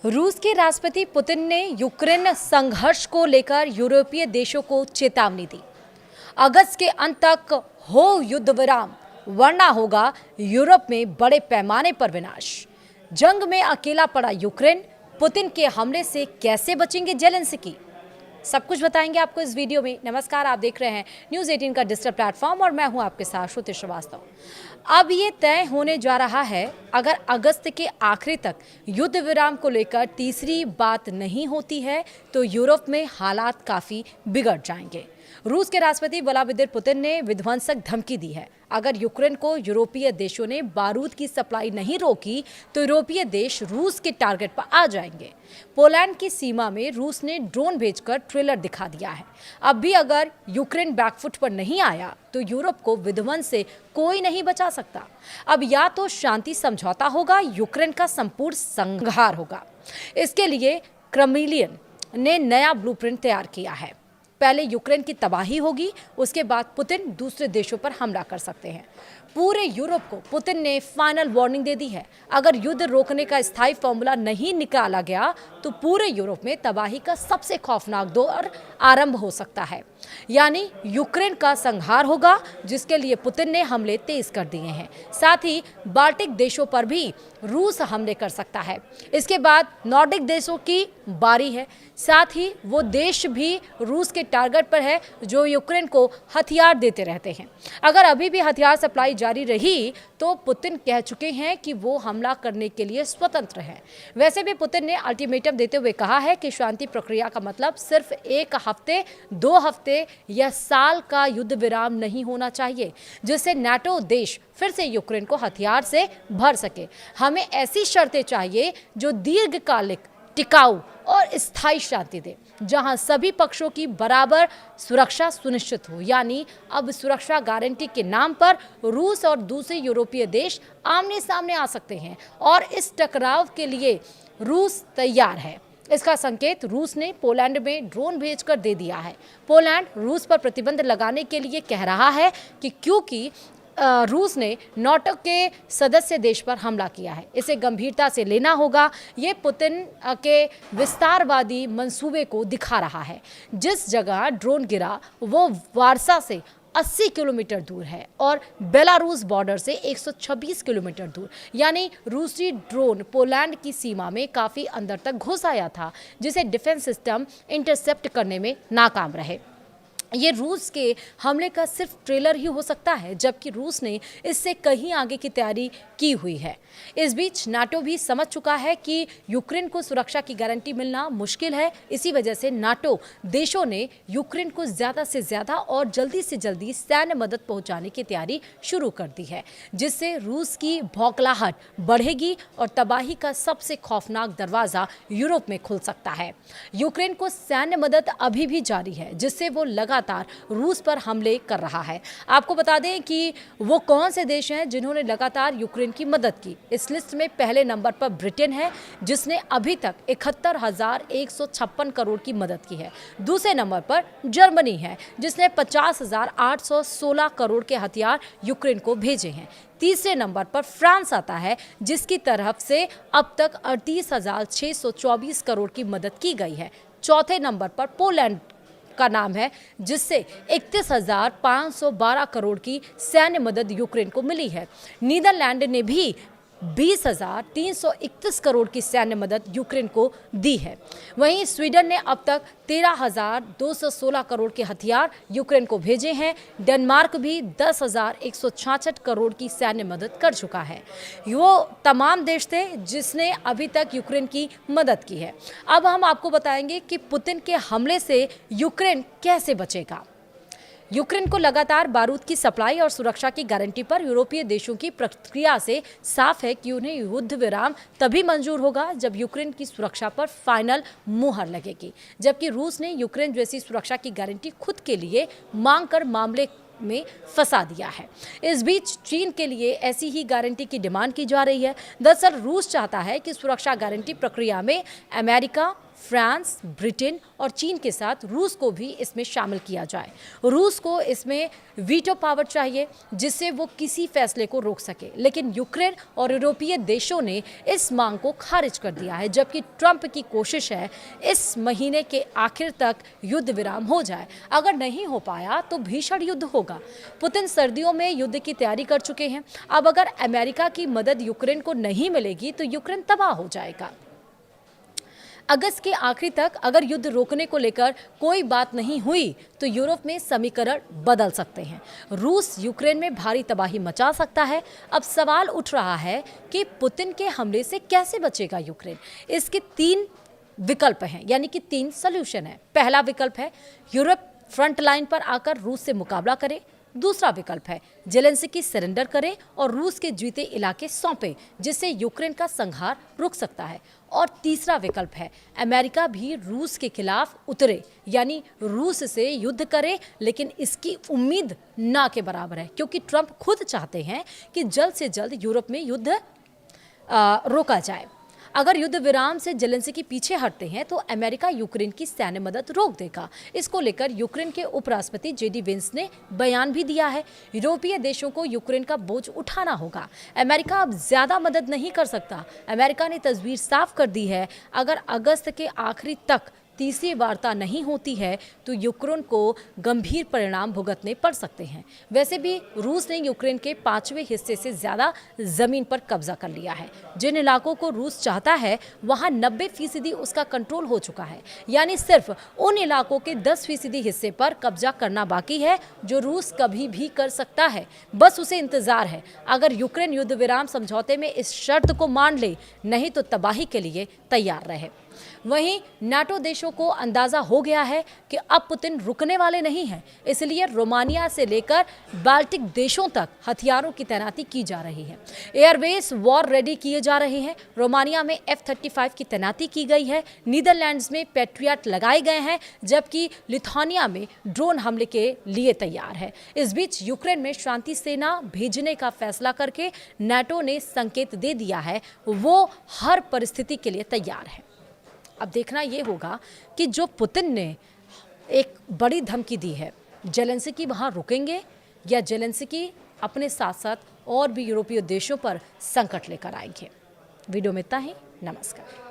रूस के राष्ट्रपति पुतिन ने यूक्रेन संघर्ष को लेकर यूरोपीय देशों को चेतावनी दी। अगस्त के अंत तक हो युद्ध विराम, वरना होगा यूरोप में बड़े पैमाने पर विनाश। जंग में अकेला पड़ा यूक्रेन, पुतिन के हमले से कैसे बचेंगे जेलेंस्की? सब कुछ बताएंगे आपको इस वीडियो में। नमस्कार, आप देख रहे हैं न्यूज़ 18 का डिजिटल प्लेटफॉर्म और मैं हूं आपके साथ श्रुति श्रीवास्तव। अब ये तय होने जा रहा है, अगर अगस्त के आखिरी तक युद्ध विराम को लेकर तीसरी बात नहीं होती है तो यूरोप में हालात काफ़ी बिगड़ जाएंगे। रूस के राष्ट्रपति व्लादिमीर पुतिन ने विध्वंसक धमकी दी है। अगर यूक्रेन को यूरोपीय देशों ने बारूद की सप्लाई नहीं रोकी तो यूरोपीय देश रूस के टारगेट पर आ जाएंगे। पोलैंड की सीमा में रूस ने ड्रोन भेजकर ट्रेलर दिखा दिया है। अब भी अगर यूक्रेन बैकफुट पर नहीं आया तो यूरोप को विध्वंस से कोई नहीं बचा सकता। अब या तो शांति समझौता होगा, यूक्रेन का संपूर्ण संहार होगा। इसके लिए क्रेमलिन ने नया ब्लूप्रिंट तैयार किया है। पहले यूक्रेन की तबाही होगी, उसके बाद पुतिन दूसरे देशों पर हमला कर सकते हैं। पूरे यूरोप को पुतिन ने फाइनल वार्निंग दे दी है। अगर युद्ध रोकने का स्थायी फॉर्मूला नहीं निकाला गया तो पूरे यूरोप में तबाही का सबसे खौफनाक दौर आरंभ हो सकता है, यानी यूक्रेन का संहार होगा, जिसके लिए पुतिन ने हमले तेज कर दिए हैं। साथ ही बाल्टिक देशों पर भी रूस हमले कर सकता है। इसके बाद नॉर्डिक देशों की बारी है। साथ ही वो देश भी रूस के टारगेट पर है जो यूक्रेन को हथियार देते रहते हैं। अगर अभी भी हथियार सप्लाई जारी रही तो पुतिन कह चुके हैं कि वो हमला करने के लिए स्वतंत्र हैं। वैसे भी पुतिन ने अल्टीमेटम देते हुए कहा है कि शांति प्रक्रिया का मतलब सिर्फ एक हफ्ते, 2 हफ्ते या साल का युद्ध विराम नहीं होना चाहिए, जिससे नाटो देश फिर से यूक्रेन को हथियार से भर सके। हमें ऐसी शर्तें चाहिए जो दीर्घकालिक, टिकाऊ और स्थायी शांति दे, जहां सभी पक्षों की बराबर सुरक्षा सुनिश्चित हो। यानी अब सुरक्षा गारंटी के नाम पर रूस और दूसरे यूरोपीय देश आमने सामने आ सकते हैं और इस टकराव के लिए रूस तैयार है। इसका संकेत रूस ने पोलैंड में ड्रोन भेजकर दे दिया है। पोलैंड रूस पर प्रतिबंध लगाने के लिए कह रहा है कि क्योंकि रूस ने नाटो के सदस्य देश पर हमला किया है, इसे गंभीरता से लेना होगा। ये पुतिन के विस्तारवादी मंसूबे को दिखा रहा है। जिस जगह ड्रोन गिरा वो वारसा से 80 किलोमीटर दूर है और बेलारूस बॉर्डर से 126 किलोमीटर दूर, यानी रूसी ड्रोन पोलैंड की सीमा में काफ़ी अंदर तक घुस आया था, जिसे डिफेंस सिस्टम इंटरसेप्ट करने में नाकाम रहे। ये रूस के हमले का सिर्फ ट्रेलर ही हो सकता है, जबकि रूस ने इससे कहीं आगे की तैयारी की हुई है। इस बीच नाटो भी समझ चुका है कि यूक्रेन को सुरक्षा की गारंटी मिलना मुश्किल है। इसी वजह से नाटो देशों ने यूक्रेन को ज़्यादा से ज़्यादा और जल्दी से जल्दी सैन्य मदद पहुंचाने की तैयारी शुरू कर दी है, जिससे रूस की भौखलाहट बढ़ेगी और तबाही का सबसे खौफनाक दरवाज़ा यूरोप में खुल सकता है। यूक्रेन को सैन्य मदद अभी भी जारी है, जिससे वो लगातार रूस पर हमले कर रहा है। आपको बता दें कि वो कौन से देश हैं जिन्होंने लगातार यूक्रेन की मदद की। इस लिस्ट में पहले नंबर पर ब्रिटेन है, जिसने अभी तक 71,156 करोड़ की मदद की है। दूसरे नंबर पर जर्मनी है, जिसने 50,816 करोड़ के हथियार यूक्रेन को भेजे हैं। तीसरे नंबर पर फ्रांस आता है, जिसकी तरफ से अब तक 38,624 करोड़ की मदद की गई है। चौथे नंबर पर पोलैंड का नाम है, जिससे 31,512 करोड़ की सैन्य मदद यूक्रेन को मिली है। नीदरलैंड ने भी 20,331 करोड़ की सैन्य मदद यूक्रेन को दी है। वहीं स्वीडन ने अब तक 13,216 करोड़ के हथियार यूक्रेन को भेजे हैं। डेनमार्क भी 10,166 करोड़ की सैन्य मदद कर चुका है। वो तमाम देश थे जिसने अभी तक यूक्रेन की मदद की है। अब हम आपको बताएंगे कि पुतिन के हमले से यूक्रेन कैसे बचेगा। यूक्रेन को लगातार बारूद की सप्लाई और सुरक्षा की गारंटी पर यूरोपीय देशों की प्रतिक्रिया से साफ है कि उन्हें युद्ध विराम तभी मंजूर होगा जब यूक्रेन की सुरक्षा पर फाइनल मुहर लगेगी। जबकि रूस ने यूक्रेन जैसी सुरक्षा की गारंटी खुद के लिए मांग कर मामले में फंसा दिया है। इस बीच चीन के लिए ऐसी ही गारंटी की डिमांड की जा रही है। दरअसल रूस चाहता है कि सुरक्षा गारंटी प्रक्रिया में अमेरिका, फ्रांस, ब्रिटेन और चीन के साथ रूस को भी इसमें शामिल किया जाए। रूस को इसमें वीटो पावर चाहिए जिससे वो किसी फैसले को रोक सके, लेकिन यूक्रेन और यूरोपीय देशों ने इस मांग को खारिज कर दिया है, जबकि ट्रंप की कोशिश है इस महीने के आखिर तक युद्ध विराम हो जाए। अगर नहीं हो पाया तो भीषण युद्ध होगा। पुतिन सर्दियों में युद्ध की तैयारी कर चुके हैं। अब अगर अमेरिका की मदद यूक्रेन को नहीं मिलेगी तो यूक्रेन तबाह हो जाएगा। अगस्त के आखिरी तक अगर युद्ध रोकने को लेकर कोई बात नहीं हुई तो यूरोप में समीकरण बदल सकते हैं। रूस यूक्रेन में भारी तबाही मचा सकता है। अब सवाल उठ रहा है कि पुतिन के हमले से कैसे बचेगा यूक्रेन। इसके 3 विकल्प हैं, यानी कि 3 सॉल्यूशन है। पहला विकल्प है यूरोप फ्रंट लाइन पर आकर रूस से मुकाबला करे। दूसरा विकल्प है जेलेंस्की सरेंडर करे और रूस के जीते इलाके सौंपे, जिससे यूक्रेन का संहार रुक सकता है। और तीसरा विकल्प है अमेरिका भी रूस के खिलाफ उतरे, यानी रूस से युद्ध करे, लेकिन इसकी उम्मीद ना के बराबर है, क्योंकि ट्रंप खुद चाहते हैं कि जल्द से जल्द यूरोप में युद्ध रोका जाए। अगर युद्ध विराम से जेलेंस्की पीछे हटते हैं तो अमेरिका यूक्रेन की सैन्य मदद रोक देगा। इसको लेकर यूक्रेन के उपराष्ट्रपति जेडी वेंस ने बयान भी दिया है। यूरोपीय देशों को यूक्रेन का बोझ उठाना होगा। अमेरिका अब ज्यादा मदद नहीं कर सकता। अमेरिका ने तस्वीर साफ कर दी है। अगर अगस्त के आखिरी तक तीसरी वार्ता नहीं होती है तो यूक्रेन को गंभीर परिणाम भुगतने पड़ सकते हैं। वैसे भी रूस ने यूक्रेन के 5वें हिस्से से ज़्यादा ज़मीन पर कब्जा कर लिया है। जिन इलाकों को रूस चाहता है वहां 90% उसका कंट्रोल हो चुका है, यानी सिर्फ उन इलाकों के 10% हिस्से पर कब्जा करना बाकी है, जो रूस कभी भी कर सकता है। बस उसे इंतजार है। अगर यूक्रेन युद्ध विराम समझौते में इस शर्त को मान ले, नहीं तो तबाही के लिए तैयार रहे। वहीं नाटो देशों को अंदाजा हो गया है कि अब पुतिन रुकने वाले नहीं हैं, इसलिए रोमानिया से लेकर बाल्टिक देशों तक हथियारों की तैनाती की जा रही है। एयरबेस वॉर रेडी किए जा रहे हैं। रोमानिया में F-35 की तैनाती की गई है। नीदरलैंड्स में पैट्रियट लगाए गए हैं, जबकि लिथुआनिया में ड्रोन हमले के लिए तैयार है। इस बीच यूक्रेन में शांति सेना भेजने का फैसला करके नाटो ने संकेत दे दिया है वो हर परिस्थिति के लिए तैयार है। अब देखना ये होगा कि जो पुतिन ने एक बड़ी धमकी दी है, जेलेंस्की वहाँ रुकेंगे या जेलेंस्की अपने साथ साथ और भी यूरोपीय देशों पर संकट लेकर आएंगे। वीडियो में इतना ही। नमस्कार।